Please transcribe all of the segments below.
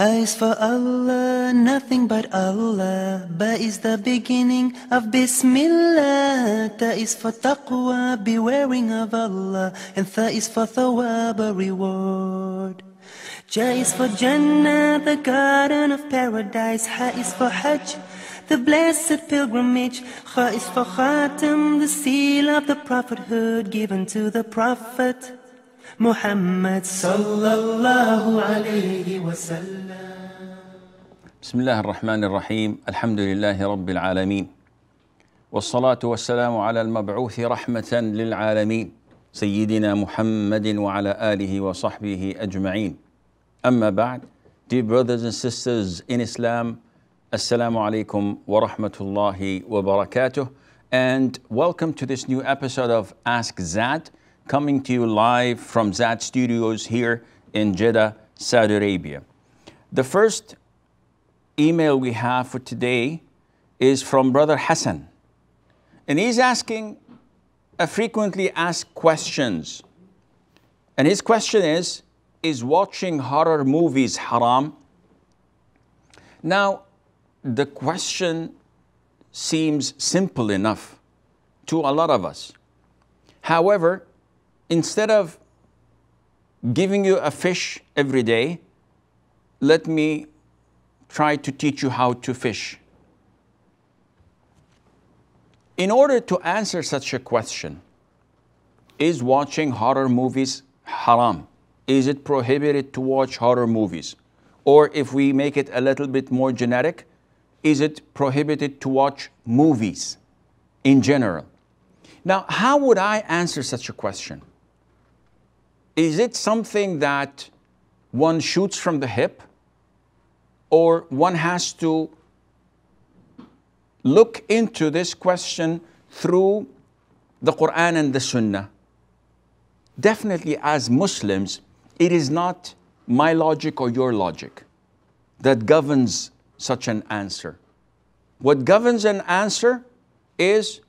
A is for Allah, nothing but Allah. Ba is the beginning of Bismillah. Ta is for taqwa, bewaring of Allah. And Tha is for thawab, a reward. Ja is for Jannah, the garden of paradise. Ha is for Hajj, the blessed pilgrimage. Kha is for Khatam, the seal of the prophethood given to the Prophet Muhammad sallallahu alayhi wa sallam. Bismillah ar-Rahman ar-Rahim. Alhamdulillahi Rabbil Alameen. Wassalatu wassalamu ala al-mab'uthi rahmatan lil alameen. Sayyidina Muhammadin wa ala alihi wa sahbihi ajma'een. Amma ba'd. Dear brothers and sisters in Islam, Assalamu alaikum wa rahmatullahi wa barakatuh. And welcome to this new episode of Ask Zad, coming to you live from Zad Studios here in Jeddah, Saudi Arabia. The first email we have for today is from Brother Hassan. And he's asking a frequently asked questions. And his question is watching horror movies haram? Now, the question seems simple enough to a lot of us. However, instead of giving you a fish every day, let me try to teach you how to fish. In order to answer such a question, is watching horror movies haram? Is it prohibited to watch horror movies? Or if we make it a little bit more generic, is it prohibited to watch movies in general? Now, how would I answer such a question? Is it something that one shoots from the hip, or one has to look into this question through the Quran and the Sunnah? Definitely, as Muslims, it is not my logic or your logic that governs such an answer. What governs an answer is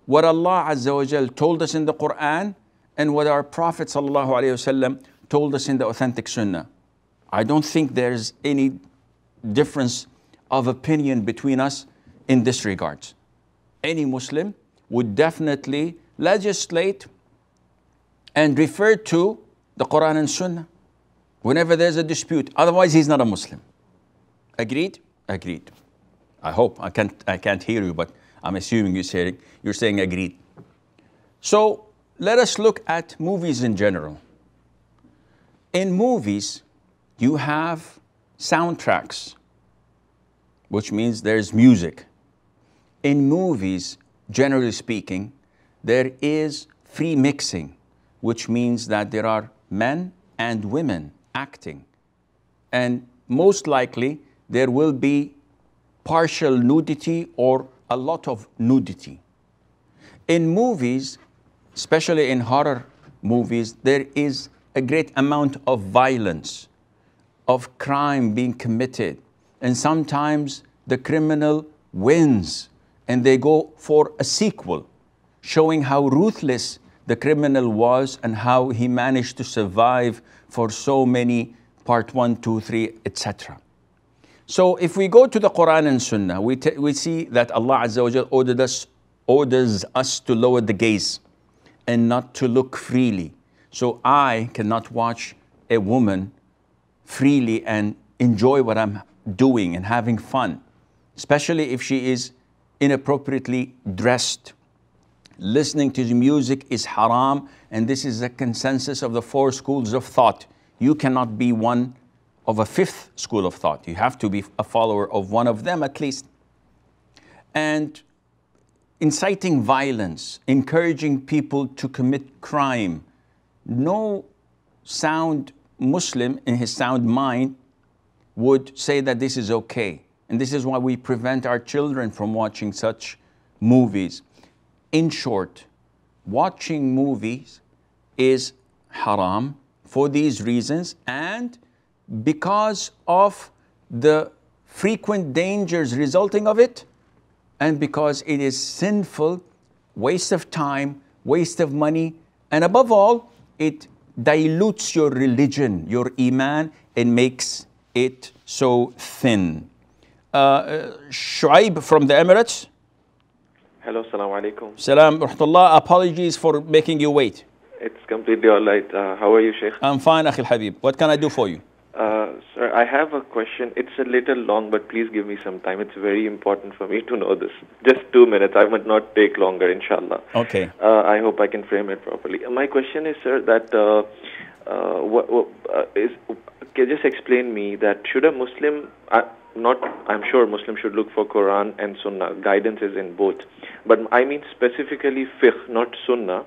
what Allah Azza wa Jal told us in the Quran and what our Prophet Sallallahu Alaihi Wasallam told us in the authentic Sunnah. I don't think there's any difference of opinion between us in this regard. Any Muslim would definitely legislate and refer to the Quran and Sunnah whenever there's a dispute. Otherwise, he's not a Muslim. Agreed? Agreed. I hope. I can't hear you, but I'm assuming you're saying agreed. So let us look at movies in general. In movies, you have soundtracks, which means there's music. In movies, generally speaking, there is free mixing, which means that there are men and women acting. And most likely, there will be partial nudity or a lot of nudity. In movies, especially in horror movies, there is a great amount of violence, of crime being committed. And sometimes the criminal wins and they go for a sequel, showing how ruthless the criminal was and how he managed to survive for so many part 1, 2, 3, etc. So if we go to the Quran and Sunnah, we see that Allah Azza wa Jal orders us to lower the gaze and not to look freely. So I cannot watch a woman freely and enjoy what I'm doing and having fun, especially if she is inappropriately dressed. Listening to the music is haram, and this is a consensus of the 4 schools of thought. You cannot be one of a 5th school of thought. You have to be a follower of one of them at least. And inciting violence, encouraging people to commit crime. No sound Muslim in his sound mind would say that this is okay. And this is why we prevent our children from watching such movies. In short, watching movies is haram for these reasons and because of the frequent dangers resulting of it, and because it is sinful, waste of time, waste of money, and above all, it dilutes your religion, your iman, and makes it so thin. Shuaib from the Emirates. Hello, Assalamu alaikum. Salam rahmatullah. Apologies for making you wait. It's completely all right. How are you, Sheikh? I'm fine, Akhil Habib. What can I do for you? Sir, I have a question. It's a little long, but please give me some time. It's very important for me to know this. Just 2 minutes. I might not take longer, inshallah. Okay. I hope I can frame it properly. My question is, sir, that can you just explain me that should a Muslim, I'm sure Muslims should look for Quran and Sunnah. Guidance is in both. But I mean specifically fiqh, not Sunnah.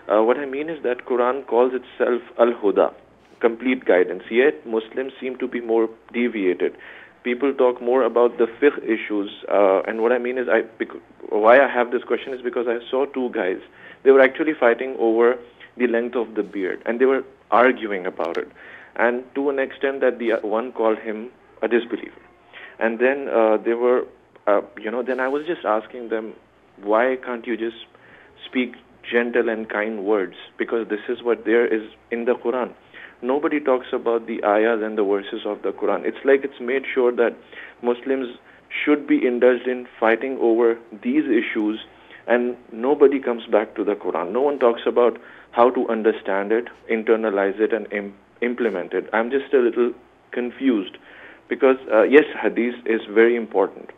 What I mean is that Quran calls itself Al-Huda, complete guidance. Yet Muslims seem to be more deviated. People talk more about the fiqh issues. And what I mean is, why I have this question is because I saw two guys. They were actually fighting over the length of the beard. And they were arguing about it. And to an extent that the one called him a disbeliever. And then they were, then I was just asking them, why can't you just speak gentle and kind words? Because this is what there is in the Quran. Nobody talks about the ayahs and the verses of the Quran. It's like it's made sure that Muslims should be indulged in fighting over these issues, and nobody comes back to the Quran. No one talks about how to understand it, internalize it, and implement it. I'm just a little confused because, yes, hadith is very important,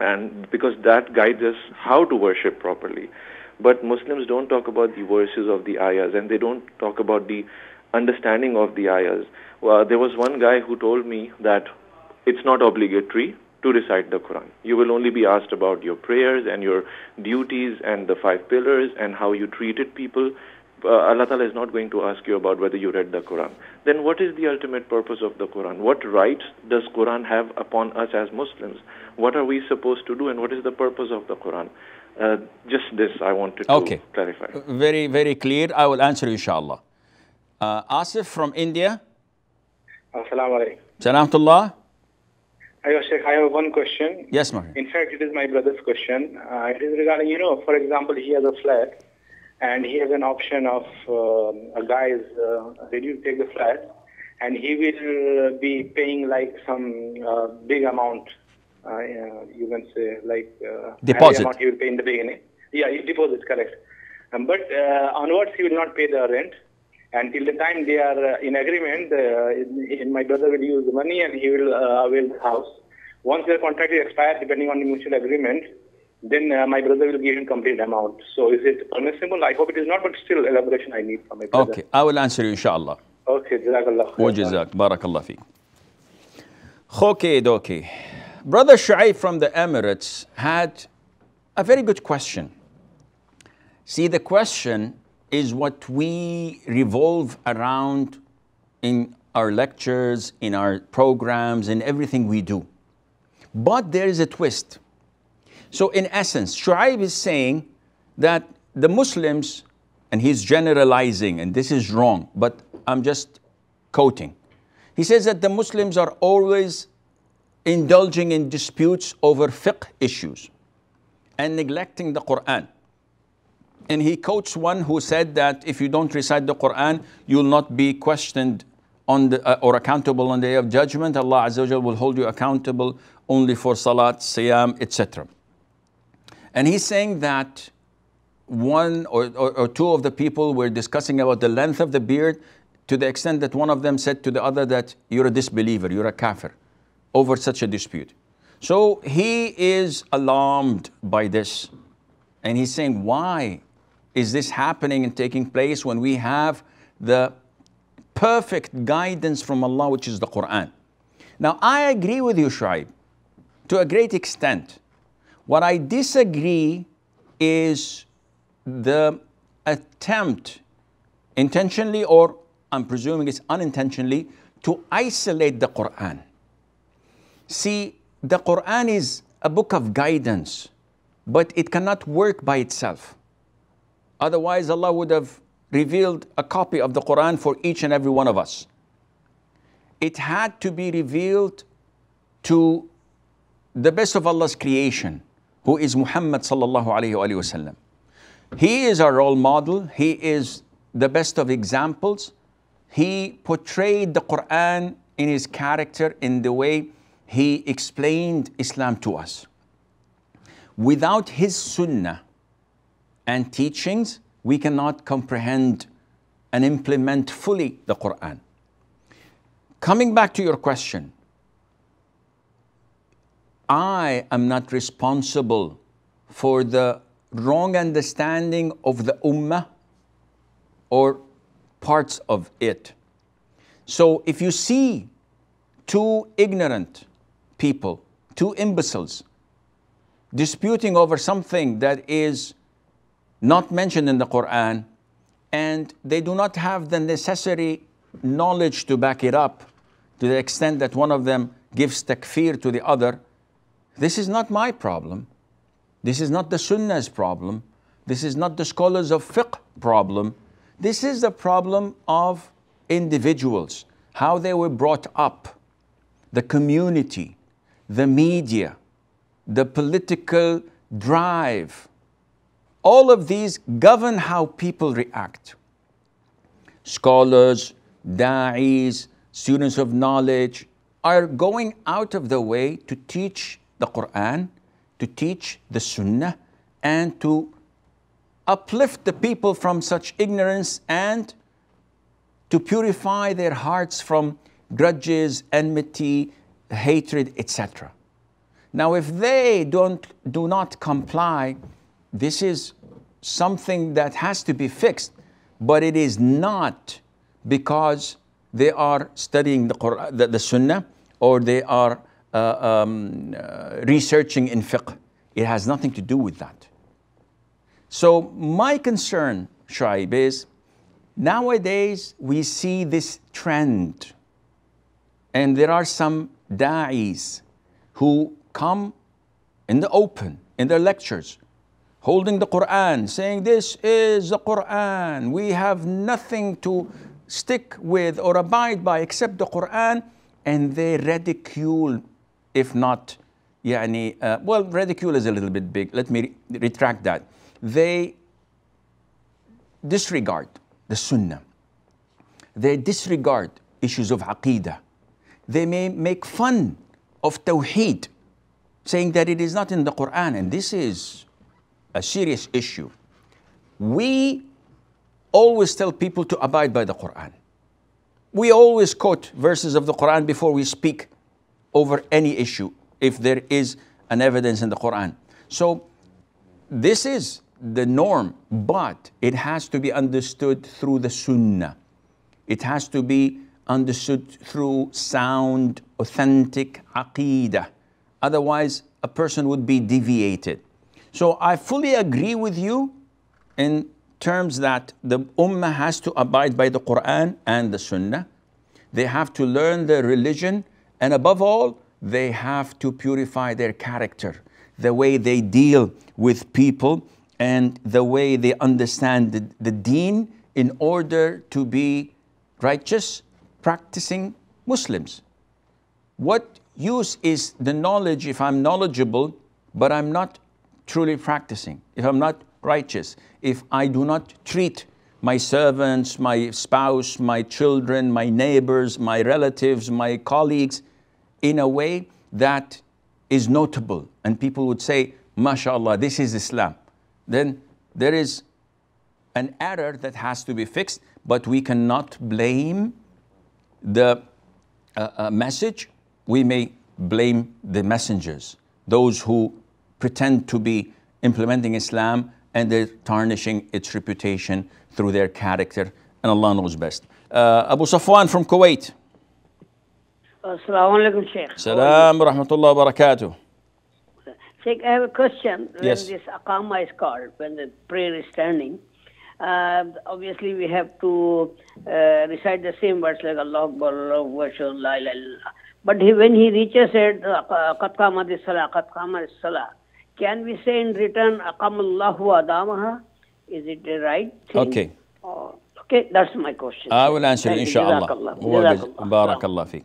and because that guides us how to worship properly. But Muslims don't talk about the verses of the ayahs, and they don't talk about the understanding of the ayahs. There was one guy who told me that it's not obligatory to recite the Quran. You will only be asked about your prayers and your duties and the 5 pillars and how you treated people. Allah Ta'ala is not going to ask you about whether you read the Quran. Then what is the ultimate purpose of the Quran? What rights does Quran have upon us as Muslims? What are we supposed to do, and what is the purpose of the Quran? Just this I wanted to clarify. Very, very clear. I will answer you, inshallah. Asif from India. Assalamu alaikum. Salamtullah. Hi, Sheikh. I have one question. Yes, Mahir. In fact, it is my brother's question. It is regarding, for example, he has a flat and he has an option of a guy's ready to take the flat, and he will be paying like some big amount. You can say like deposit. Amount he will pay in the beginning. Yeah, deposit, correct. But onwards he will not pay the rent. And till the time they are in agreement, my brother will use the money and he will avail the house. Once their contract is expired, depending on the mutual agreement, then my brother will give him complete amount. So is it permissible? I hope it is not, but still elaboration I need from my brother. Okay, I will answer you, inshallah. Okay, jazakallah. Wajazak, barakallah fi. Okay, dokie. Brother Shuaib from the Emirates had a very good question. See, the question is what we revolve around in our lectures, in our programs, in everything we do. But there is a twist. So in essence, Shuaib is saying that the Muslims, and he's generalizing, and this is wrong, but I'm just quoting. He says that the Muslims are always indulging in disputes over fiqh issues and neglecting the Quran. And he quotes one who said that if you don't recite the Quran, you will not be questioned on or accountable on the day of judgment. Allah Azza wa Jal will hold you accountable only for salat, siyam, etc. And he's saying that one or two of the people were discussing about the length of the beard, to the extent that one of them said to the other that you're a disbeliever, you're a kafir, over such a dispute. So he is alarmed by this. And he's saying, why is this happening and taking place when we have the perfect guidance from Allah, which is the Quran? Now, I agree with you, Shuaib, to a great extent. What I disagree is the attempt, intentionally or I'm presuming it's unintentionally, to isolate the Quran. See, the Quran is a book of guidance, but it cannot work by itself. Otherwise, Allah would have revealed a copy of the Quran for each and every one of us. It had to be revealed to the best of Allah's creation, who is Muhammad sallallahu alayhi wa sallam. He is our role model. He is the best of examples. He portrayed the Quran in his character, in the way he explained Islam to us. Without his sunnah and teachings, we cannot comprehend and implement fully the Quran. Coming back to your question, I am not responsible for the wrong understanding of the ummah or parts of it. So if you see two ignorant people, two imbeciles, disputing over something that is not mentioned in the Quran, and they do not have the necessary knowledge to back it up, to the extent that one of them gives takfir to the other, this is not my problem. This is not the Sunnah's problem. This is not the scholars of fiqh problem. This is the problem of individuals, how they were brought up, the community, the media, the political drive. All of these govern how people react. Scholars, da'is, students of knowledge are going out of the way to teach the Quran, to teach the Sunnah, and to uplift the people from such ignorance and to purify their hearts from grudges, enmity, hatred, etc. Now, if they do not comply, this is something that has to be fixed, but it is not because they are studying the Quran, the Sunnah, or they are researching in fiqh. It has nothing to do with that. So my concern, Shaib, is nowadays we see this trend, and there are some da'is who come in the open, in their lectures, holding the Quran, saying this is the Quran. We have nothing to stick with or abide by except the Quran, and they ridicule, if not, well, ridicule is a little bit big. Let me retract that. They disregard the Sunnah. They disregard issues of Aqeedah. They may make fun of Tawheed, saying that it is not in the Quran, and this is a serious issue. We always tell people to abide by the Quran. We always quote verses of the Quran before we speak over any issue, if there is an evidence in the Quran. So this is the norm, but it has to be understood through the Sunnah. It has to be understood through sound, authentic Aqeedah. Otherwise, a person would be deviated. So I fully agree with you in terms that the Ummah has to abide by the Quran and the Sunnah. They have to learn their religion, and above all, they have to purify their character, the way they deal with people and the way they understand the deen in order to be righteous, practicing Muslims. What use is the knowledge if I'm knowledgeable, but I'm not truly practicing, if I'm not righteous, if I do not treat my servants, my spouse, my children, my neighbors, my relatives, my colleagues in a way that is notable, and people would say, MashaAllah, this is Islam, then there is an error that has to be fixed, but we cannot blame the message. We may blame the messengers, those who pretend to be implementing Islam, and they're tarnishing its reputation through their character, and Allah knows best. Abu Safwan from Kuwait. Assalamu alaikum, Sheikh. Salam wa rahmatullah wa barakatuh. Sheikh, I have a question. Yes. When this Aqama is called, when the prayer is standing, obviously we have to recite the same words like Allah Akbar, Allahu Akbar, La ilaha illallah. But when he reaches at Qad Qamatis Salah, Qad Qamatis Salah, can we say in return, Aqamallahu Adamaha? Is it the right thing? Okay. Okay, that's my question. I will answer it, Thank you. inshallah. Barakallah fi.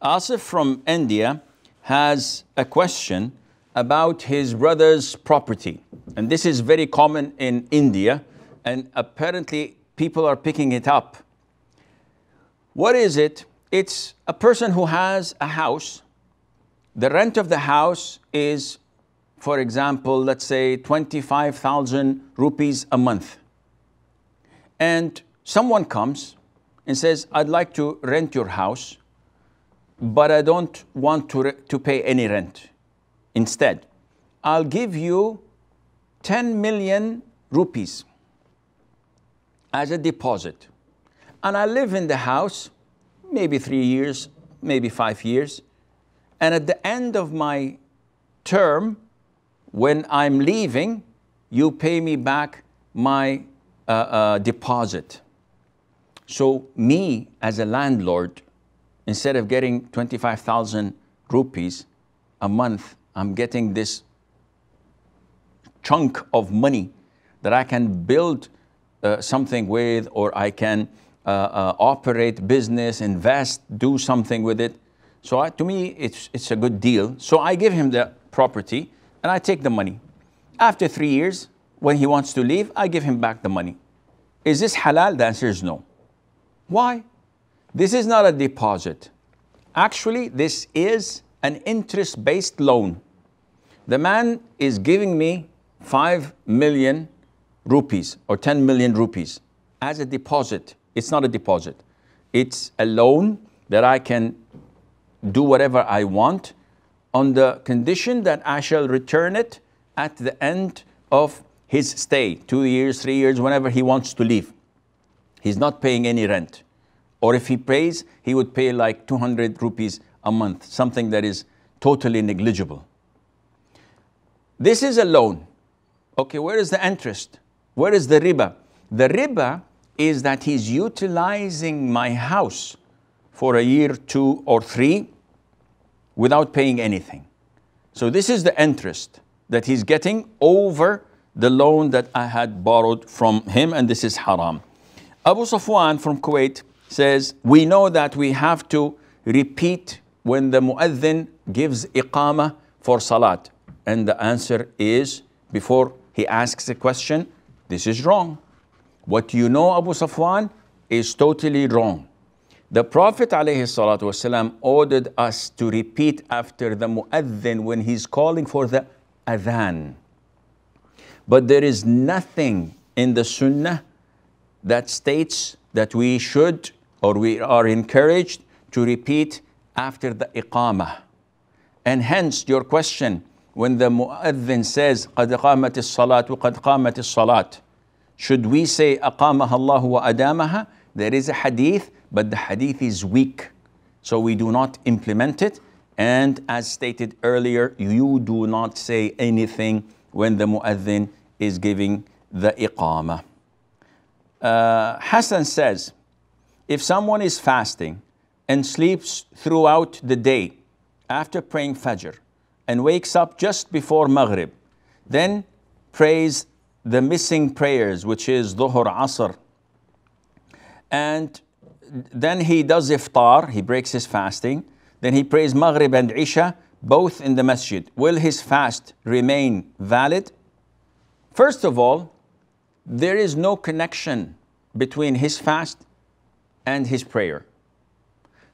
Asif from India has a question about his brother's property. And this is very common in India, and apparently people are picking it up. What is it It's a person who has a house. The rent of the house is, for example, let's say 25,000 rupees a month. And someone comes and says, I'd like to rent your house, but I don't want to pay any rent. Instead, I'll give you 10 million rupees as a deposit. And I live in the house maybe 3 years, maybe 5 years. And at the end of my term, when I'm leaving, you pay me back my deposit. So me as a landlord, instead of getting 25,000 rupees a month, I'm getting this chunk of money that I can build something with, or I can operate business, invest, do something with it. So to me, it's a good deal. So I give him the property and I take the money. After 3 years, when he wants to leave, I give him back the money. Is this halal? The answer is no. Why? This is not a deposit. Actually, this is an interest-based loan. The man is giving me 5 million rupees or 10 million rupees as a deposit. It's not a deposit. It's a loan that I can do whatever I want on the condition that I shall return it at the end of his stay, 2 years, 3 years, whenever he wants to leave. He's not paying any rent. Or if he pays, he would pay like 200 rupees a month, something that is totally negligible. This is a loan. Okay, where is the interest? Where is the riba? The riba is that he's utilizing my house for a year, 2 or 3 without paying anything. So this is the interest that he's getting over the loan that I had borrowed from him, and this is haram. Abu Safwan from Kuwait says, we know that we have to repeat when the mu'adhin gives iqamah for salat. And the answer is, before he asks a question, this is wrong. What you know, Abu Safwan, is totally wrong. The Prophet ﷺ ordered us to repeat after the mu'adhin when he's calling for the adhan. But there is nothing in the sunnah that states that we should or we are encouraged to repeat after the iqamah. And hence your question, when the mu'adhin says, قَدْ قَامَتِ الصَّلَاةُ وَقَدْ قَامَتِ الصَّلَاةُ, should we say أَقَامَهَا اللَّهُ وَأَدَامَهَا? There is a hadith, but the hadith is weak. So we do not implement it. And as stated earlier, you do not say anything when the mu'adhin is giving the iqamah. Hassan says, if someone is fasting and sleeps throughout the day after praying Fajr and wakes up just before Maghrib, then prays the missing prayers, which is Dhuhr, Asr, and then he does iftar, he breaks his fasting, then he prays Maghrib and Isha, both in the masjid. Will his fast remain valid? First of all, there is no connection between his fast and his prayer.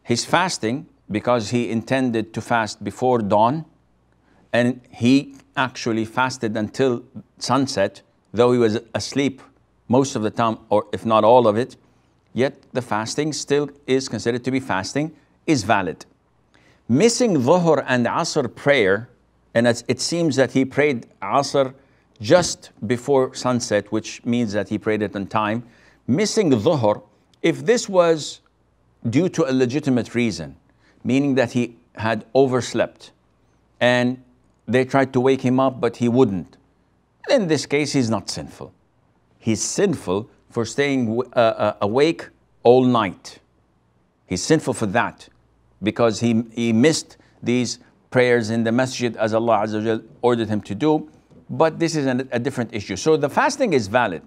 He's fasting because he intended to fast before dawn, and he actually fasted until sunset, though he was asleep most of the time, or if not all of it, yet the fasting still is considered to be fasting, is valid. Missing Dhuhr and Asr prayer, and it seems that he prayed Asr just before sunset, which means that he prayed it on time. Missing Dhuhr, if this was due to a legitimate reason, meaning that he had overslept and they tried to wake him up but he wouldn't, in this case he's not sinful. He's sinful for staying awake all night. He's sinful for that because he missed these prayers in the masjid as Allah Azza wa Jal ordered him to do. But this is a different issue. So the fasting is valid.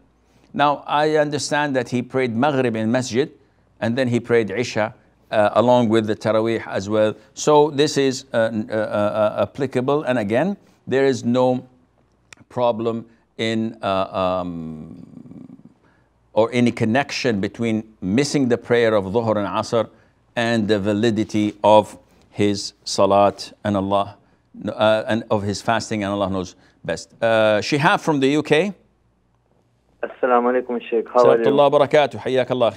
Now, I understand that he prayed Maghrib in masjid and then he prayed Isha along with the Taraweeh as well. So this is applicable. And again, there is no problem in or any connection between missing the prayer of Dhuhr and Asr and the validity of his salat and Allah and of his fasting, and Allah knows best. Shihab from the UK. Assalamu alaikum, Sheikh. How are you? Assalamu barakatuh. Hayyak Allah.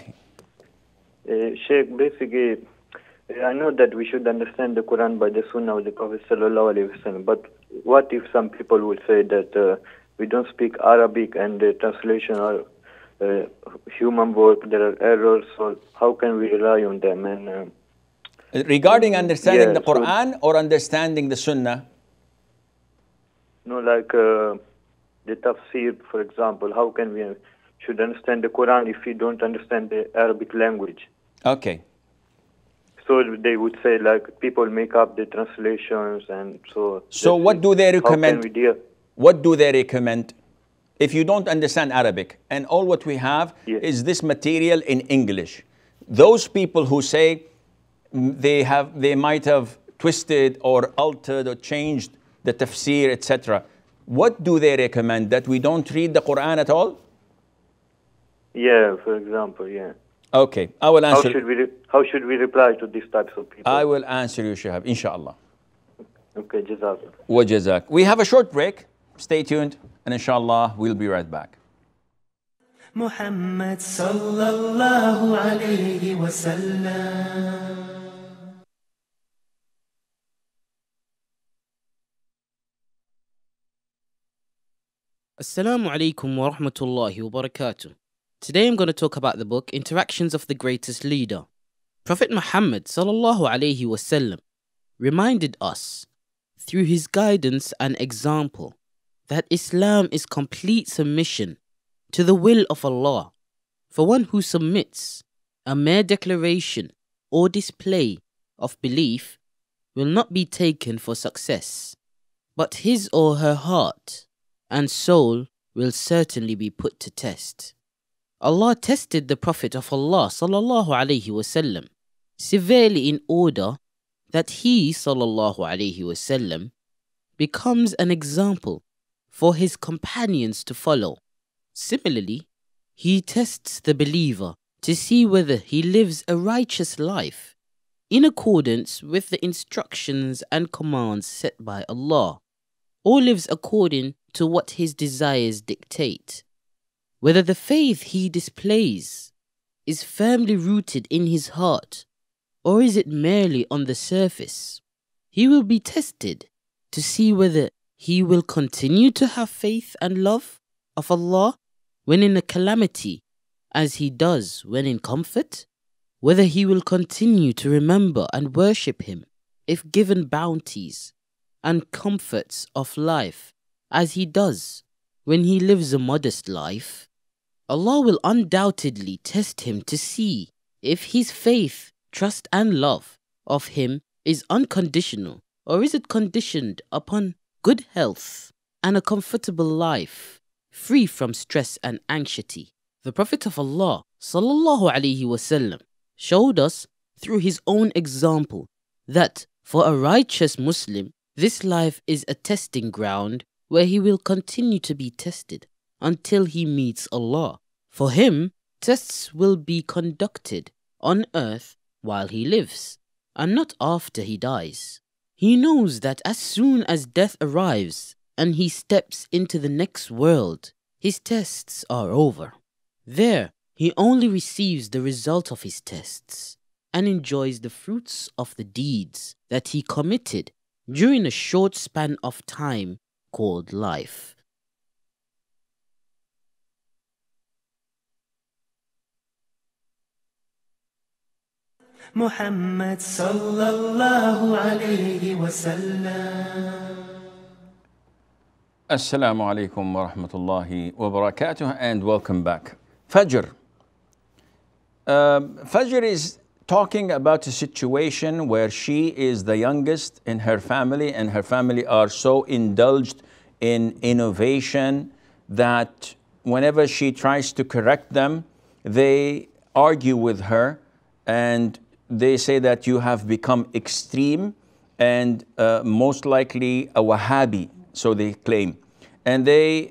Sheikh, basically, I know that we should understand the Quran by the Sunnah of the Prophet sallallahu alaihi wasallam. But what if some people would say that we don't speak Arabic and the translation are human work, there are errors, so how can we rely on them? And regarding understanding the Quran or understanding the Sunnah? No, like the tafsir, for example. How can we should understand the Quran if we don't understand the Arabic language? Okay. So they would say, like, people make up the translations, and so. So what do they recommend? How can we deal? What do they recommend? If you don't understand Arabic, and all what we have is this material in English, those people who say they might have twisted or altered or changed the tafsir, etc. What do they recommend? That we don't read the Quran at all? Yeah, for example, yeah. Okay, I will answer. How should we reply to these types of people? I will answer you, Shahab, inshallah. Okay, jazakallah. Wa jazak. We have a short break. Stay tuned, and inshallah, we'll be right back. Muhammad sallallahu alayhi wa sallam. Assalamu alaikum wa rahmatullahi wa barakatuh. Today I'm going to talk about the book Interactions of the Greatest Leader. Prophet Muhammad sallallahu alaihi wasallam reminded us through his guidance and example that Islam is complete submission to the will of Allah. For one who submits, a mere declaration or display of belief will not be taken for success, but his or her heart and soul will certainly be put to test. Allah tested the Prophet of Allah sallallahu alaihi wasallam severely in order that he sallallahu alaihi wasallam becomes an example for his companions to follow. Similarly, he tests the believer to see whether he lives a righteous life in accordance with the instructions and commands set by Allah, or lives according to what his desires dictate. Whether the faith he displays is firmly rooted in his heart, or is it merely on the surface. He will be tested to see whether he will continue to have faith and love of Allah when in a calamity, as he does when in comfort, whether he will continue to remember and worship him if given bounties and comforts of life, as he does when he lives a modest life. Allah will undoubtedly test him to see if his faith, trust and love of him is unconditional, or is it conditioned upon good health and a comfortable life, free from stress and anxiety. The Prophet of Allah sallallahu alaihi wasallam showed us through his own example that for a righteous Muslim, this life is a testing ground where he will continue to be tested until he meets Allah. For him, tests will be conducted on earth while he lives, and not after he dies. He knows that as soon as death arrives and he steps into the next world, his tests are over. There, he only receives the result of his tests and enjoys the fruits of the deeds that he committed during a short span of time called life. Muhammad sallallahu alayhi wa sallam. Assalamu alaikum wa rahmatullahi wa barakatuh, and welcome back. Fajr. Fajr is talking about a situation where she is the youngest in her family, and her family are so indulged in innovation that whenever she tries to correct them, they argue with her and they say that you have become extreme and most likely a Wahhabi, so they claim. And they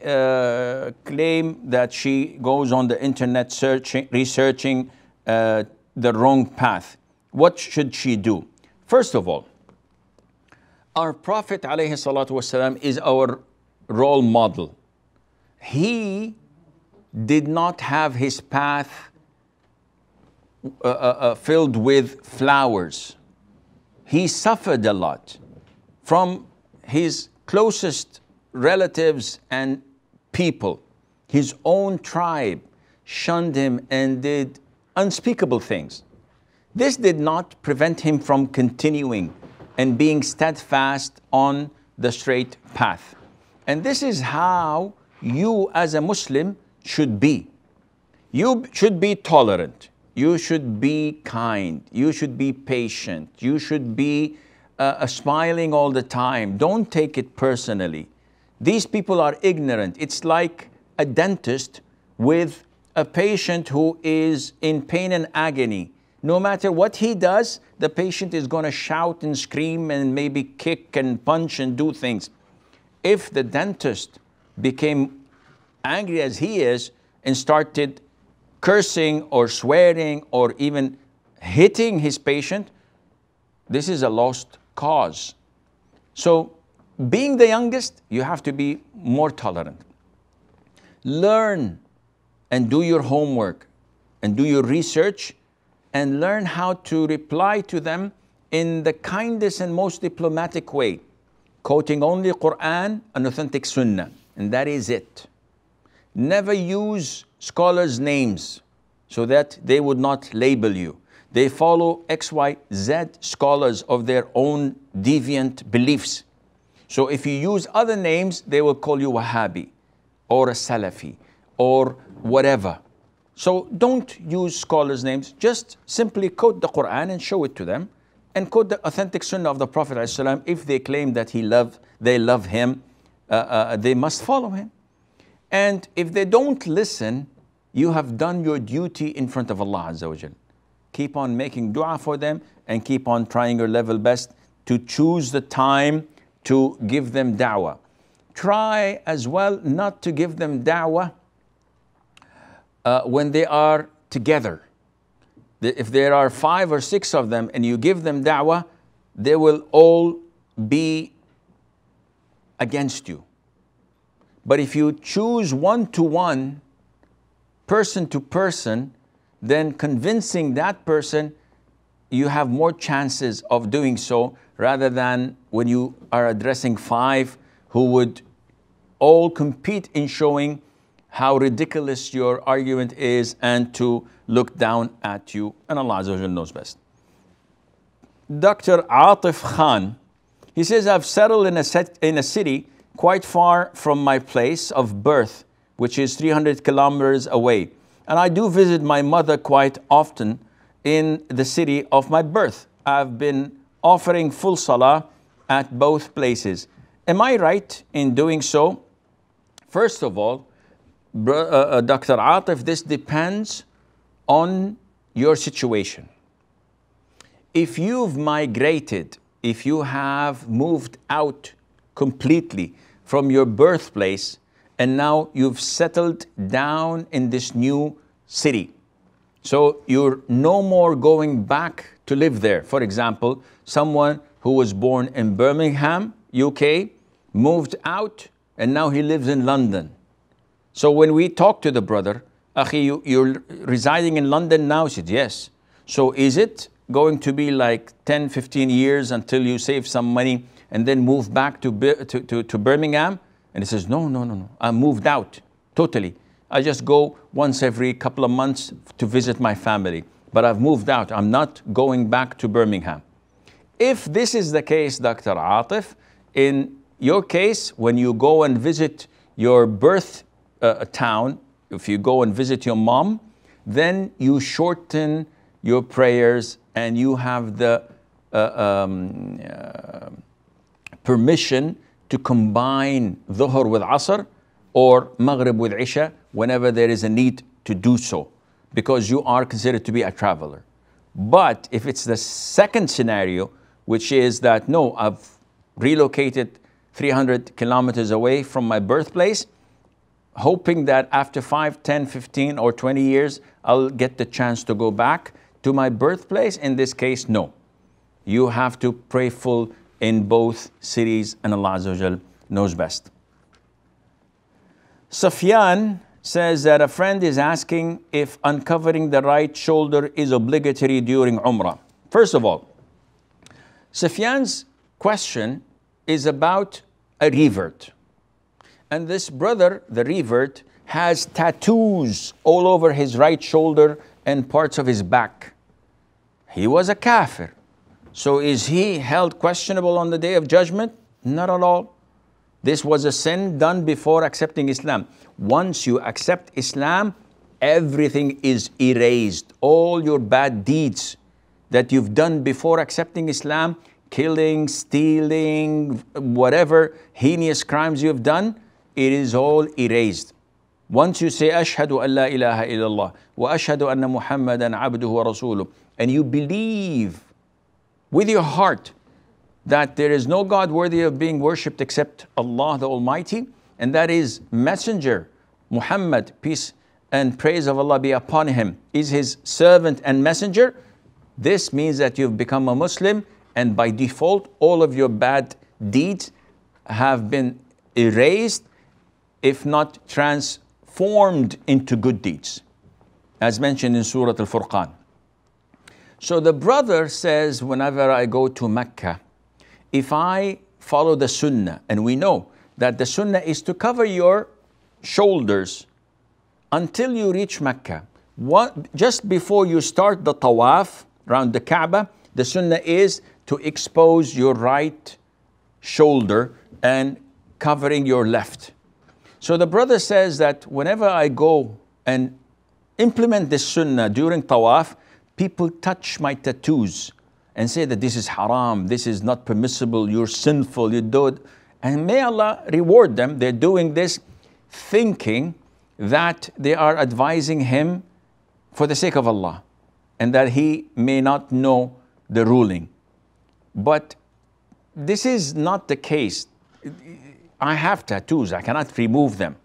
claim that she goes on the internet researching the wrong path, what should she do? First of all, our Prophet ﷺ is our role model. He did not have his path filled with flowers. He suffered a lot from his closest relatives and people. His own tribe shunned him and did unspeakable things. This did not prevent him from continuing and being steadfast on the straight path. And this is how you as a Muslim should be. You should be tolerant. You should be kind. You should be patient. You should be smiling all the time. Don't take it personally. These people are ignorant. It's like a dentist with a patient who is in pain and agony. No matter what he does, the patient is going to shout and scream and maybe kick and punch and do things. If the dentist became angry as he is and started cursing or swearing or even hitting his patient, this is a lost cause. So, being the youngest, you have to be more tolerant. Learn and do your homework and do your research and learn how to reply to them in the kindest and most diplomatic way, quoting only Quran and authentic Sunnah, and that is it. Never use scholars' names so that they would not label you. They follow XYZ scholars of their own deviant beliefs. So if you use other names, they will call you Wahhabi or a Salafi or whatever. So don't use scholars' names. Just simply quote the Quran and show it to them, and quote the authentic Sunnah of the Prophet ﷺ. If they claim that they love him, they must follow him. And if they don't listen, you have done your duty in front of Allah Azza wa Jal. Keep on making dua for them and keep on trying your level best to choose the time to give them da'wah. Try as well not to give them da'wah when they are together. If there are 5 or 6 of them and you give them da'wah, they will all be against you. But if you choose one-to-one, person to person, then convincing that person, you have more chances of doing so rather than when you are addressing 5 who would all compete in showing how ridiculous your argument is and to look down at you. And Allah Azza wa Jalla knows best. Dr. Atif Khan, he says, I've settled in a city quite far from my place of birth, which is 300 kilometers away. And I do visit my mother quite often in the city of my birth. I've been offering full salah at both places. Am I right in doing so? First of all, Dr. Atif, this depends on your situation. If you've migrated, if you have moved out completely from your birthplace and now you've settled down in this new city, so you're no more going back to live there. For example, someone who was born in Birmingham, UK, moved out and now he lives in London. So when we talk to the brother, Akhi, you're residing in London now? He said, yes. So is it going to be like 10, 15 years until you save some money and then move back to Birmingham? And he says, no. I moved out totally. I just go once every couple of months to visit my family. But I've moved out. I'm not going back to Birmingham. If this is the case, Dr. Atif, in your case, when you go and visit your birth town, if you go and visit your mom, then you shorten your prayers and you have the permission to combine Dhuhr with Asr or Maghrib with Isha whenever there is a need to do so, because you are considered to be a traveler. But if it's the second scenario, which is that, no, I've relocated 300 kilometers away from my birthplace, hoping that after 5, 10, 15 or 20 years, I'll get the chance to go back, to my birthplace? In this case, no. You have to pray full in both cities, and Allah Azza wa Jal knows best. Sufyan says that a friend is asking if uncovering the right shoulder is obligatory during Umrah. First of all, Sufyan's question is about a revert. And this brother, the revert, has tattoos all over his right shoulder and parts of his back. He was a kafir. So is he held questionable on the Day of Judgment? Not at all. This was a sin done before accepting Islam. Once you accept Islam, everything is erased. All your bad deeds that you've done before accepting Islam, killing, stealing, whatever heinous crimes you've done, it is all erased. Once you say, Ashhadu an la ilaha illallah, wa ashhadu anna Muhammadan abduhu wa rasuluh, and you believe with your heart that there is no God worthy of being worshipped except Allah the Almighty, and that His messenger, Muhammad, peace and praise of Allah be upon him, is His servant and messenger, this means that you've become a Muslim, and by default, all of your bad deeds have been erased, if not transformed into good deeds, as mentioned in Surah Al-Furqan. So the brother says, whenever I go to Mecca, if I follow the Sunnah, and we know that the Sunnah is to cover your shoulders until you reach Mecca. Just before you start the tawaf around the Kaaba, the Sunnah is to expose your right shoulder and covering your left. So the brother says that whenever I go and implement this Sunnah during tawaf, people touch my tattoos and say that this is haram, this is not permissible, you're sinful, you do it. And may Allah reward them. They're doing this thinking that they are advising him for the sake of Allah and that he may not know the ruling. But this is not the case. I have tattoos, I cannot remove them.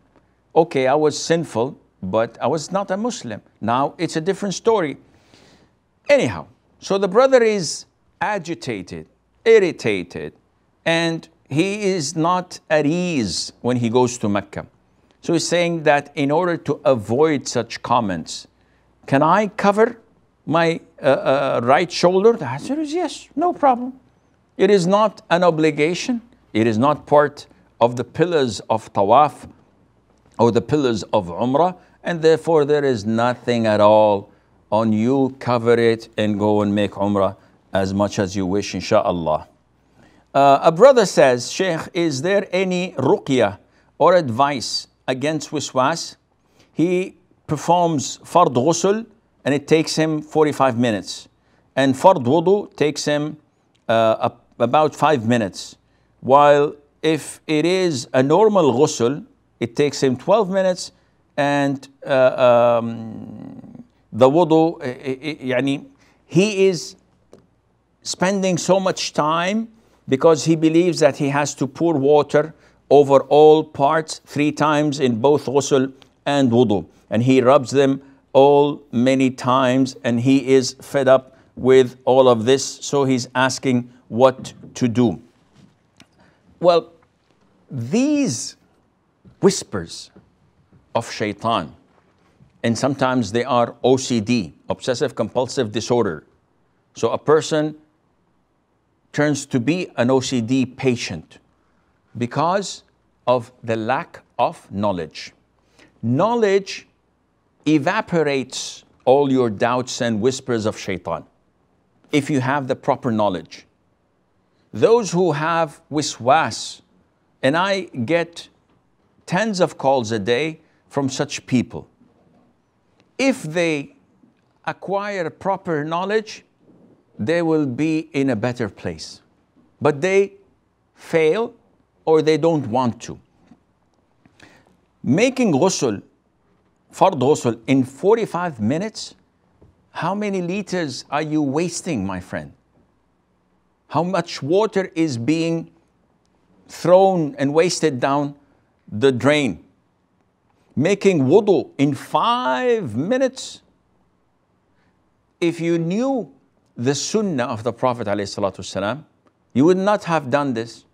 Okay, I was sinful, but I was not a Muslim. Now it's a different story. Anyhow, so the brother is agitated, irritated, and he is not at ease when he goes to Mecca. So he's saying that in order to avoid such comments, can I cover my right shoulder? The answer is yes, no problem. It is not an obligation. It is not part of the pillars of tawaf or the pillars of umrah, and therefore there is nothing at all on you. Cover it and go and make umrah as much as you wish, inshallah. A brother says, Sheikh, is there any ruqyah or advice against waswas? He performs fard ghusl and it takes him 45 minutes. And fard wudu takes him about 5 minutes. While if it is a normal ghusl, it takes him 12 minutes, and the wudu, he is spending so much time because he believes that he has to pour water over all parts 3 times in both ghusl and wudu. And he rubs them all many times, and he is fed up with all of this, so he's asking what to do. Well, these whispers of shaitan, and sometimes they are OCD, obsessive compulsive disorder. So a person turns to be an OCD patient because of the lack of knowledge. Knowledge evaporates all your doubts and whispers of shaitan if you have the proper knowledge. Those who have wiswas, and I get tens of calls a day from such people, if they acquire proper knowledge, they will be in a better place. But they fail or they don't want to. Making ghusl, fard ghusl, in 45 minutes, how many liters are you wasting, my friend? How much water is being thrown and wasted down the drain? Making wudu in 5 minutes. if you knew the sunnah of the Prophet ﷺ, you would not have done this.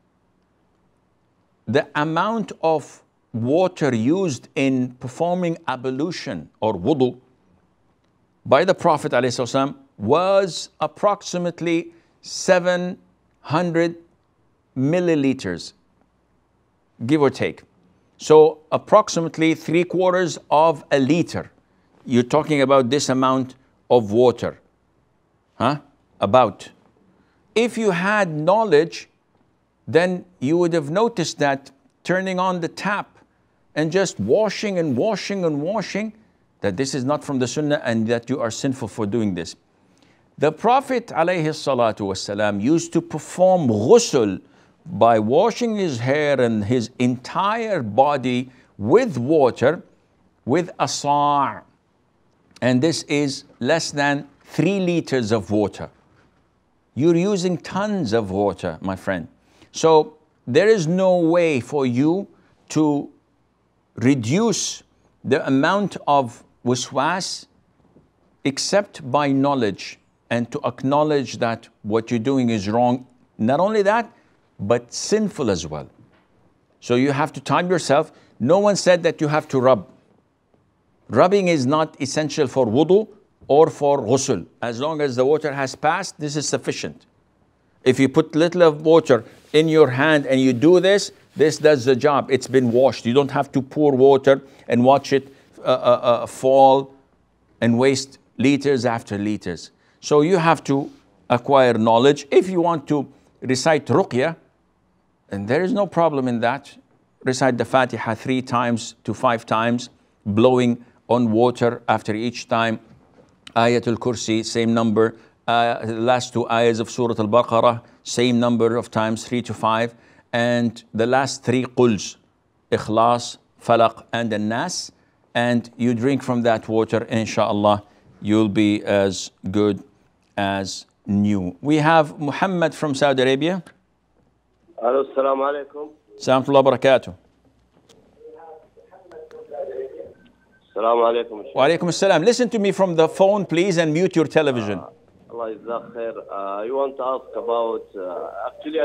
The amount of water used in performing ablution or wudu by the Prophet ﷺ was approximately 700 milliliters, give or take. So approximately 3/4 of a liter. You're talking about this amount of water. About. If you had knowledge, then you would have noticed that turning on the tap and just washing and washing and washing, that this is not from the sunnah and that you are sinful for doing this. The Prophet ﷺ used to perform ghusl by washing his hair and his entire body with water with a sa'. And this is less than 3 liters of water. You're using tons of water, my friend. So there is no way for you to reduce the amount of waswas except by knowledge and to acknowledge that what you're doing is wrong. Not only that, but sinful as well. So you have to time yourself. No one said that you have to rub. Rubbing is not essential for wudu or for ghusl. As long as the water has passed, this is sufficient. If you put little of water in your hand and you do this, this does the job. It's been washed. You don't have to pour water and watch it fall and waste liters after liters. So you have to acquire knowledge. If you want to recite ruqya, and there is no problem in that, recite the Fatiha 3 times to 5 times, blowing on water after each time. Ayatul Kursi, same number. The last 2 ayahs of Surah Al-Baqarah, same number of times, 3 to 5. And the last 3 quls, Ikhlas, Falaq, and An-Nas. And you drink from that water, inshallah, you'll be as good as new. We have Muhammad from Saudi Arabia. Hello, assalamu alaikum. Assalamu barakatuh. Assalamu alaikum. Wa alaikum assalam. Listen to me from the phone, please, and mute your television. Allah Jazaak khair. I want to ask about, actually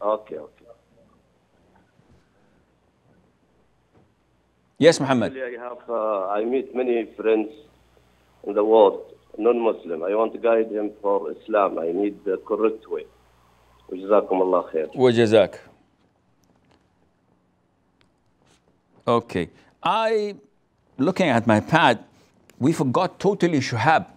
okay. Yes, Muhammad. Actually, I meet many friends in the world, non-Muslim. I want to guide him for Islam. I need the correct way. Jazakum Allah khair. Wa jazak. Okay. Looking at my pad, we forgot totally Shihab.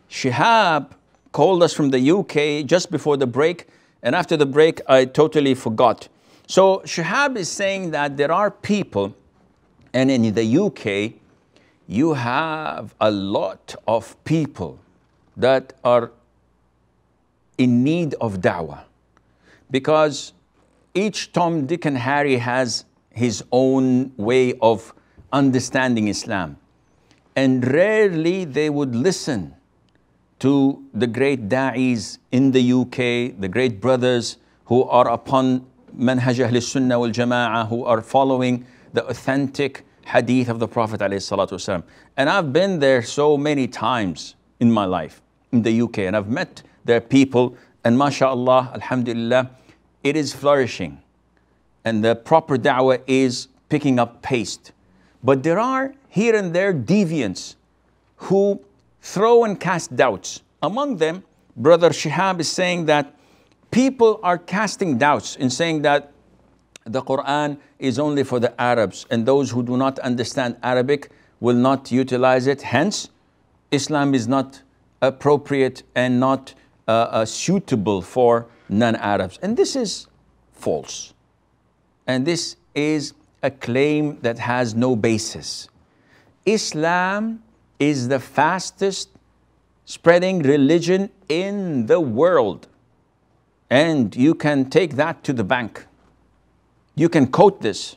Shihab called us from the UK just before the break, and after the break, I totally forgot. So Shihab is saying that there are people, and in the UK, you have a lot of people that are in need of da'wah. Because each Tom, Dick, and Harry has his own way of understanding Islam. And rarely they would listen to the great da'is in the UK, the great brothers who are upon manhaj Ahl Sunnah wal Jama'ah, who are following the authentic hadith of the Prophet ﷺ. And I've been there so many times in my life in the UK, and I've met their people, and mashallah, alhamdulillah, it is flourishing. And the proper da'wah is picking up pace. But there are here and there deviants who throw and cast doubts. Among them, Brother Shihab is saying that people are casting doubts in saying that the Quran is only for the Arabs, and those who do not understand Arabic will not utilize it. Hence, Islam is not appropriate and not suitable for non-Arabs. And this is false. And this is a claim that has no basis. Islam is the fastest spreading religion in the world. And you can take that to the bank. You can quote this.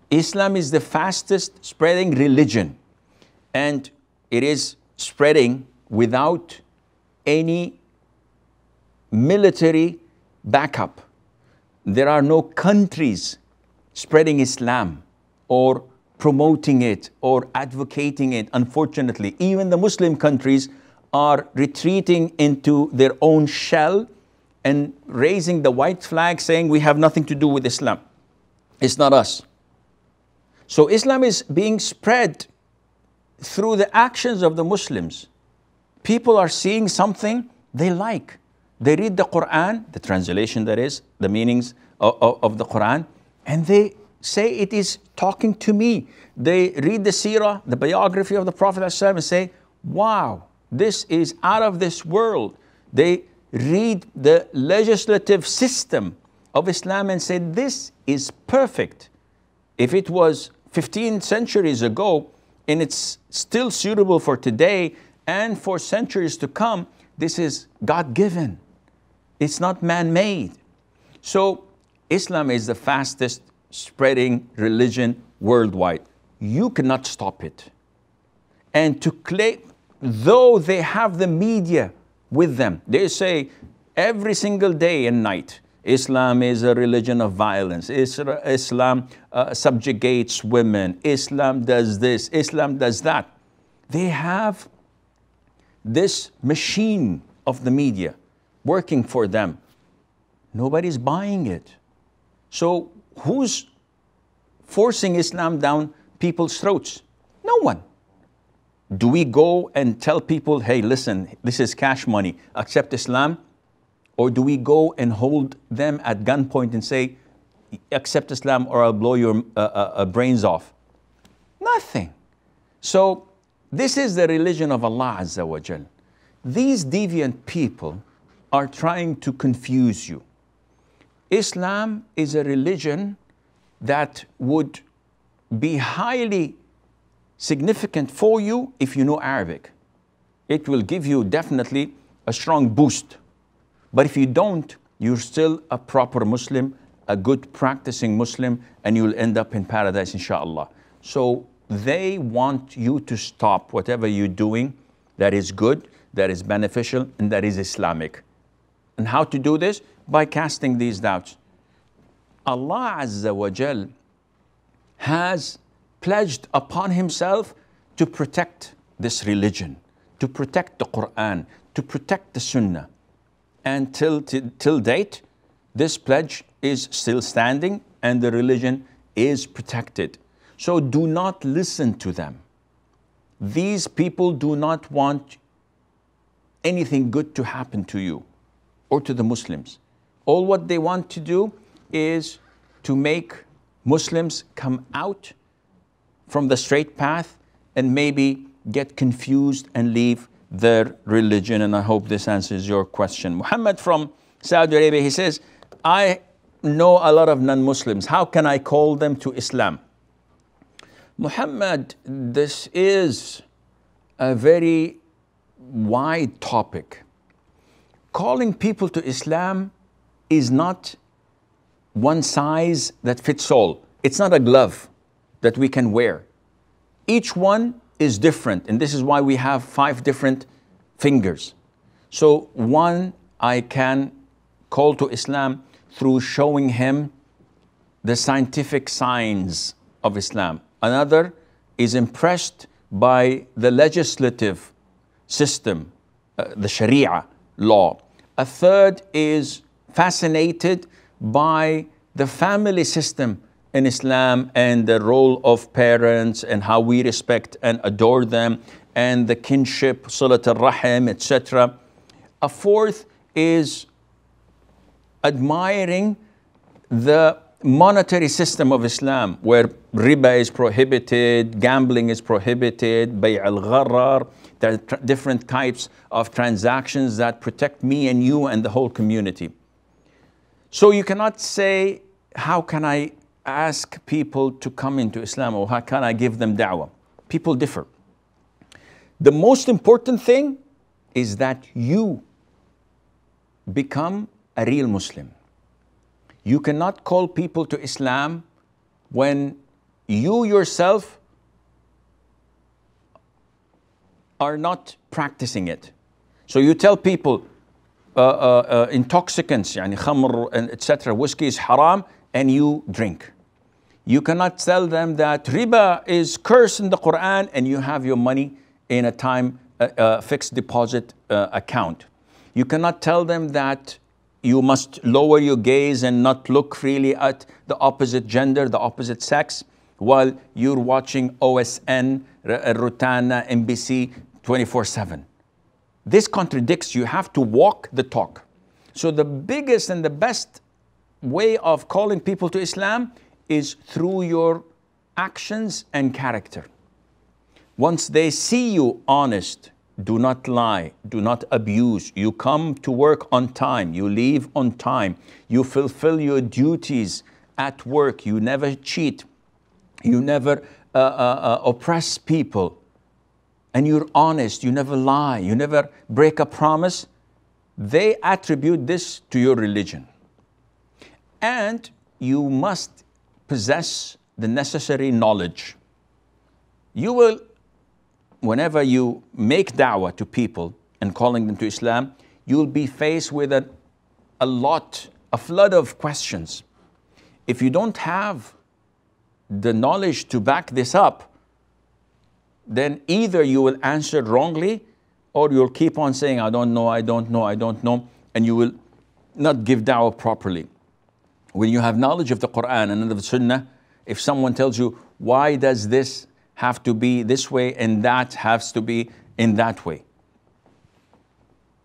Islam is the fastest spreading religion. And it is spreading without any military backup. There are no countries spreading Islam or promoting it or advocating it. Unfortunately, even the Muslim countries are retreating into their own shell and raising the white flag, saying we have nothing to do with Islam. It's not us. So Islam is being spread through the actions of the Muslims. People are seeing something they like. They read the Quran, the translation that is, the meanings of the Quran, and they say it is talking to me. They read the seerah, the biography of the Prophet ﷺ, and say, wow, this is out of this world. They read the legislative system of Islam and say, this is perfect. If it was 15 centuries ago, and it's still suitable for today and for centuries to come, this is God-given. It's not man-made. So Islam is the fastest spreading religion worldwide. You cannot stop it. And to claim, though they have the media with them, they say every single day and night, Islam is a religion of violence. Islam subjugates women. Islam does this. Islam does that. They have this machine of the media working for them. Nobody's buying it. So who's forcing Islam down people's throats? No one. Do we go and tell people, hey, listen, this is cash money, accept Islam? Or do we go and hold them at gunpoint and say, accept Islam or I'll blow your brains off? Nothing. So this is the religion of Allah Azza wa Jal. These deviant people are trying to confuse you. Islam is a religion that would be highly significant for you if you know Arabic. It will give you definitely a strong boost. But if you don't, you're still a proper Muslim, a good practicing Muslim, and you'll end up in paradise, inshallah. So they want you to stop whatever you're doing that is good, that is beneficial, and that is Islamic. And how to do this? By casting these doubts. Allah Azza wa Jal has pledged upon himself to protect this religion, to protect the Quran, to protect the Sunnah. And till date, this pledge is still standing and the religion is protected. So do not listen to them. These people do not want anything good to happen to you or to the Muslims. All what they want to do is to make Muslims come out from the straight path and maybe get confused and leave their religion. And I hope this answers your question. Muhammad from Saudi Arabia, he says, I know a lot of non-Muslims. How can I call them to Islam? Muhammad, this is a very wide topic. Calling people to Islam is not one size that fits all. It's not a glove that we can wear. Each one is different, and this is why we have 5 different fingers. So one I can call to Islam through showing him the scientific signs of Islam. Another is impressed by the legislative system, the Sharia law. A third is fascinated by the family system in Islam and the role of parents and how we respect and adore them and the kinship, salat al-rahim, etc. A fourth is admiring the monetary system of Islam, where riba is prohibited, gambling is prohibited, bay' al-gharar. There are different types of transactions that protect me and you and the whole community. So you cannot say, how can I ask people to come into Islam, or how can I give them da'wah? People differ. The most important thing is that you become a real Muslim. You cannot call people to Islam when you yourself are not practicing it. So you tell people intoxicants, yani khamr and etc., whiskey is haram, and you drink. You cannot tell them that riba is cursed in the Quran and you have your money in a time fixed deposit account. You cannot tell them that you must lower your gaze and not look freely at the opposite gender, the opposite sex, while you're watching OSN, Rotana, NBC 24/7. This contradicts. You have to walk the talk. So the biggest and the best way of calling people to Islam is through your actions and character. Once they see you honest, do not lie, do not abuse, you come to work on time, you leave on time, you fulfill your duties at work, you never cheat, you never oppress people, and you're honest, you never lie, you never break a promise, they attribute this to your religion. And you must possess the necessary knowledge. You will, whenever you make da'wah to people and calling them to Islam, you'll be faced with a flood of questions. If you don't have the knowledge to back this up, then either you will answer wrongly or you'll keep on saying, I don't know, I don't know, I don't know, and you will not give da'wah properly. When you have knowledge of the Quran and of the Sunnah, if someone tells you, why does this have to be this way and that has to be in that way?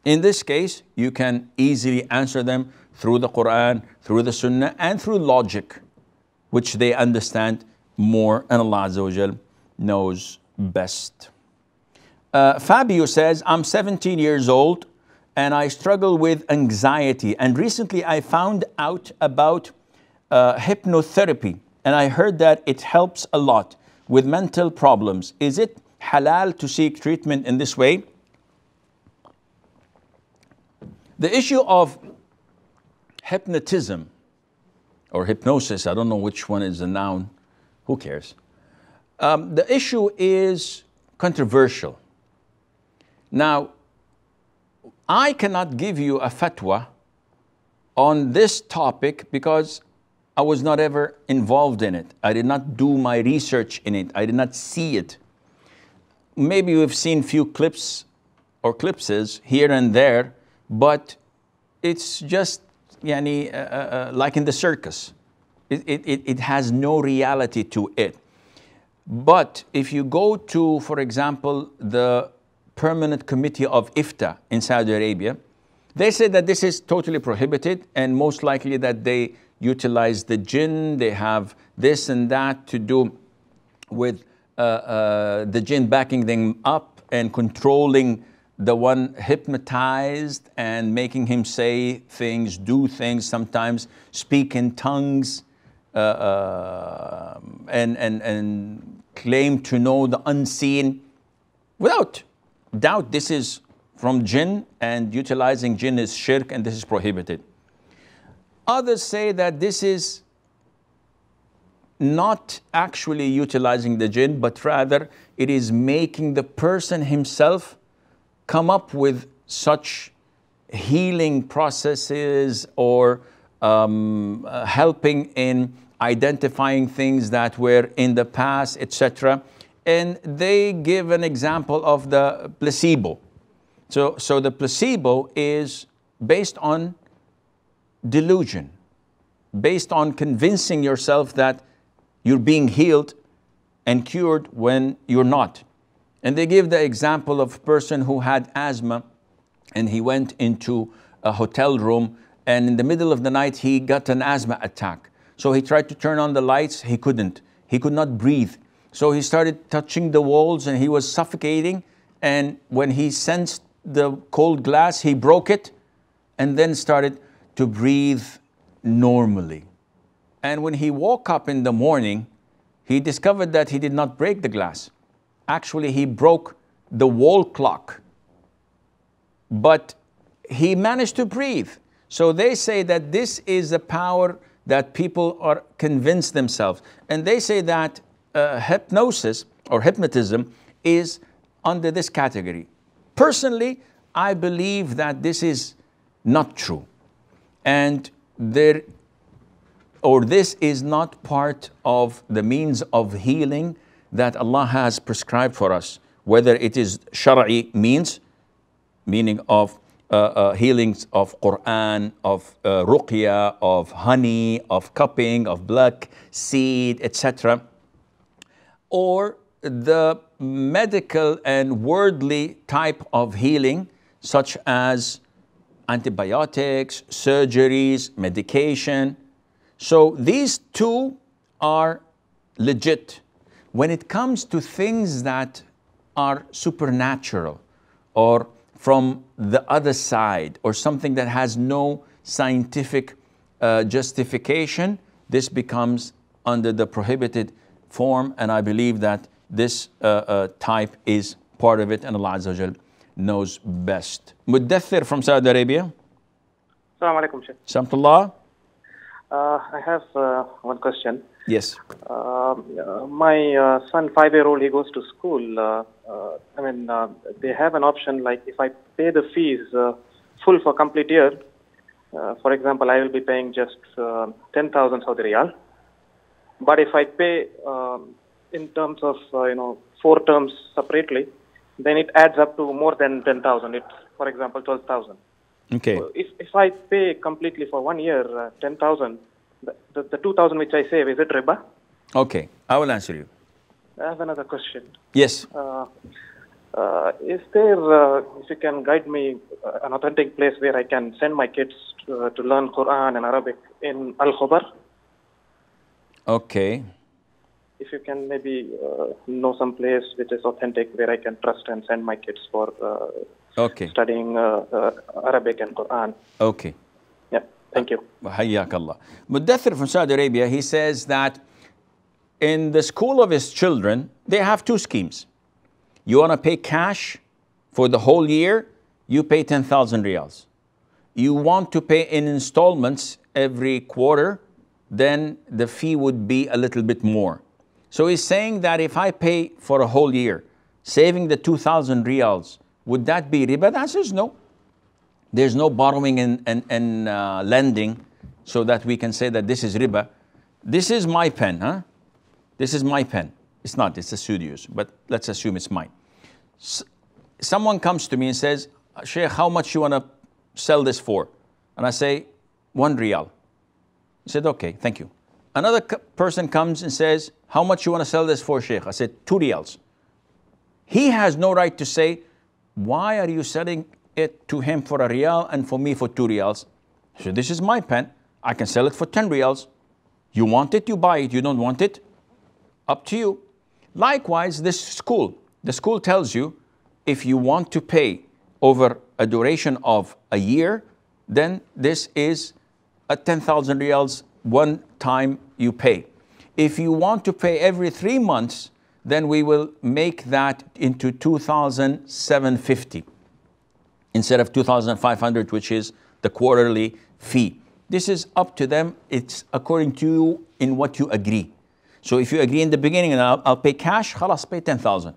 In this case, you can easily answer them through the Quran, through the Sunnah, and through logic, which they understand more, and Allah Azza wa Jal knows best. Fabio says, I'm 17 years old and I struggle with anxiety. And recently I found out about hypnotherapy, and I heard that it helps a lot with mental problems. Is it halal to seek treatment in this way? The issue of hypnotism or hypnosis, I don't know which one is the noun, who cares? The issue is controversial. Now, I cannot give you a fatwa on this topic because I was not ever involved in it. I did not do my research in it. I did not see it. Maybe we've seen few clips or clipses here and there, but it's just like in the circus. It has no reality to it. But if you go to, for example, the Permanent Committee of IFTA in Saudi Arabia, they say that this is totally prohibited, and most likely that they utilize the jinn, they have this and that to do with the jinn backing them up and controlling the one hypnotized and making him say things, do things, sometimes speak in tongues, and claim to know the unseen. Without doubt, this is from jinn, and utilizing jinn is shirk, and this is prohibited. Others say that this is not actually utilizing the jinn, but rather it is making the person himself come up with such healing processes or helping in identifying things that were in the past, etc. And they give an example of the placebo. So the placebo is based on delusion, based on convincing yourself that you're being healed and cured when you're not. And they give the example of a person who had asthma, and he went into a hotel room, and in the middle of the night he got an asthma attack. So he tried to turn on the lights, he couldn't. He could not breathe. So he started touching the walls and he was suffocating. And when he sensed the cold glass, he broke it and then started to breathe normally. And when he woke up in the morning, he discovered that he did not break the glass. Actually, he broke the wall clock. But he managed to breathe. So they say that this is a power that people are convinced themselves. And they say that hypnosis or hypnotism is under this category. Personally, I believe that this is not true. And there or this is not part of the means of healing that Allah has prescribed for us, whether it is Shar'i means, meaning of healings of Quran, of ruqya, of honey, of cupping, of black seed, etc., or the medical and worldly type of healing, such as antibiotics, surgeries, medication. So these two are legit. When it comes to things that are supernatural or from the other side, or something that has no scientific justification, this becomes under the prohibited form, and I believe that this type is part of it, and Allah Azza wa Jal knows best. Muddathir from Saudi Arabia. Assalamu alaikum, Shaykh. Samtullah. I have one question. Yes. My son, 5-year-old, he goes to school. They have an option like if I pay the fees full for complete year, for example, I will be paying just 10,000 Saudi Riyal. But if I pay in terms of 4 terms separately, then it adds up to more than 10,000. It's, for example, 12,000. Okay. So if I pay completely for 1 year 10,000, the 2,000 which I save, is it riba? Okay, I will answer you. I have another question. Yes. Is there, if you can guide me, an authentic place where I can send my kids to learn Quran and Arabic in Al-Khubar? Okay. If you can maybe know some place which is authentic where I can trust and send my kids for studying Arabic and Quran. Okay. Yeah, thank you. Hayyakallah. Muddathir from Saudi Arabia, he says that in the school of his children, they have 2 schemes. You want to pay cash for the whole year, you pay 10,000 riyals. You want to pay in installments every quarter, then the fee would be a little bit more. So he's saying that if I pay for a whole year, saving the 2,000 riyals, would that be riba? The answer is no. There's no borrowing and lending so that we can say that this is riba. This is my pen, huh? This is my pen. It's not, it's a studio's, but let's assume it's mine. Someone comes to me and says, Sheikh, how much you want to sell this for? And I say, 1 riyal. He said, okay, thank you. Another person comes and says, how much you want to sell this for, Sheikh? I said, 2 riyals. He has no right to say, why are you selling it to him for 1 riyal and for me for 2 riyals? So this is my pen. I can sell it for 10 riyals. You want it, you buy it. You don't want it, up to you. Likewise, this school. The school tells you, if you want to pay over a duration of a year, then this is a 10,000 riyals one time you pay. If you want to pay every 3 months, then we will make that into 2,750 instead of 2,500, which is the quarterly fee. This is up to them. It's according to you in what you agree. So if you agree in the beginning and I'll pay cash, khalas, pay 10,000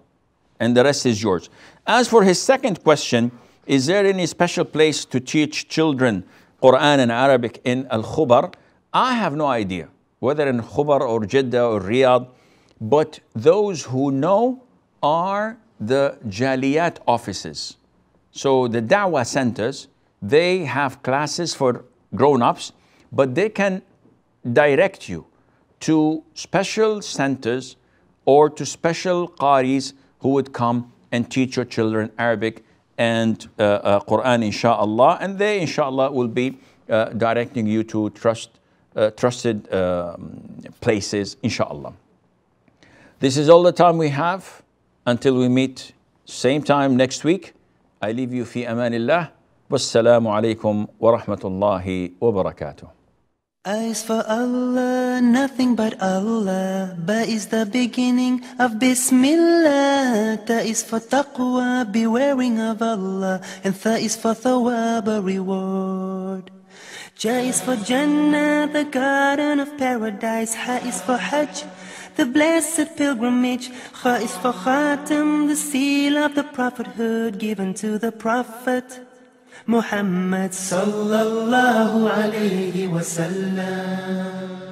and the rest is yours. As for his second question, is there any special place to teach children Quran and Arabic in Al-Khubar? I have no idea, whether in Khubar or Jeddah or Riyadh, but those who know are the Jaliyat offices. So the Da'wah centers, they have classes for grown-ups, but they can direct you to special centers or to special qaris who would come and teach your children Arabic and Quran, inshallah, and they, inshallah, will be directing you to trusted places, inshallah. This is all the time we have until we meet same time next week. I leave you fi amanillah. Wassalamu alaikum wa rahmatullahi wa barakatuh. A is for Allah, nothing but Allah. Ba is the beginning of Bismillah. Ta is for taqwa, bewaring of Allah. And Tha is for thawab, a reward. Ja is for Jannah, the garden of paradise. Ha is for Hajj, the blessed pilgrimage. Kha is for Khatam, the seal of the prophethood given to the Prophet Muhammad sallallahu alayhi wa sallam.